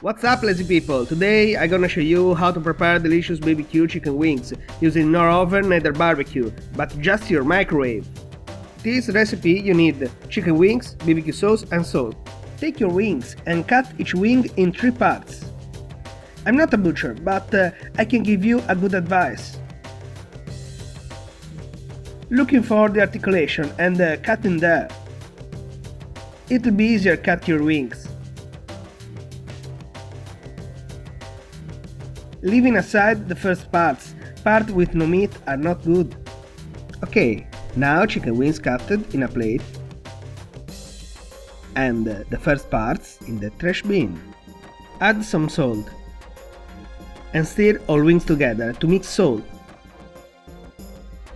What's up, lazy people? Today I'm gonna show you how to prepare delicious BBQ chicken wings using no oven neither barbecue, but just your microwave. This recipe you need chicken wings, BBQ sauce and salt. Take your wings and cut each wing in 3 parts. I'm not a butcher, but I can give you a good advice. Looking for the articulation and cut in there. It'll be easier cut your wings. Leaving aside the first parts with no meat are not good. Okay, now chicken wings cutted in a plate and the first parts in the trash bin. Add some salt and stir all wings together to mix salt.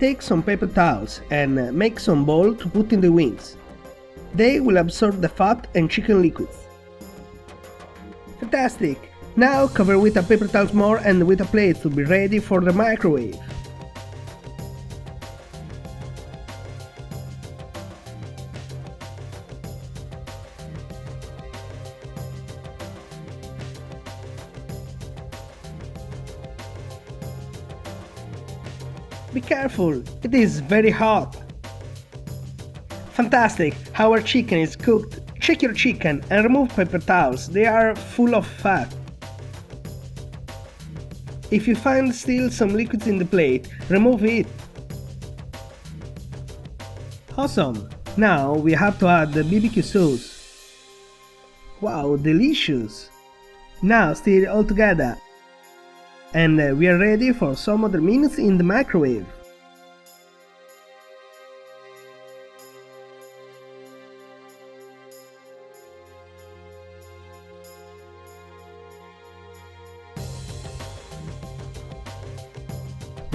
Take some paper towels and make some balls to put in the wings. They will absorb the fat and chicken liquids. Fantastic! Now cover with a paper towel more and with a plate to be ready for the microwave. Be careful, it is very hot. Fantastic, our chicken is cooked. Check your chicken and remove paper towels, they are full of fat. If you find still some liquids in the plate, remove it. Awesome! Now we have to add the BBQ sauce. Wow, delicious! Now stir it all together. And we are ready for some other minutes in the microwave.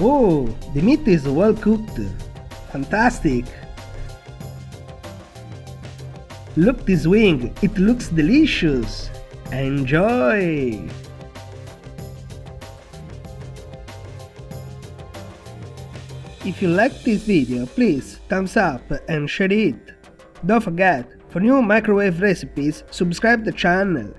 Oh, the meat is well cooked. Fantastic! Look this wing, it looks delicious. Enjoy! If you liked this video, please thumbs up and share it. Don't forget, for new microwave recipes, subscribe the channel.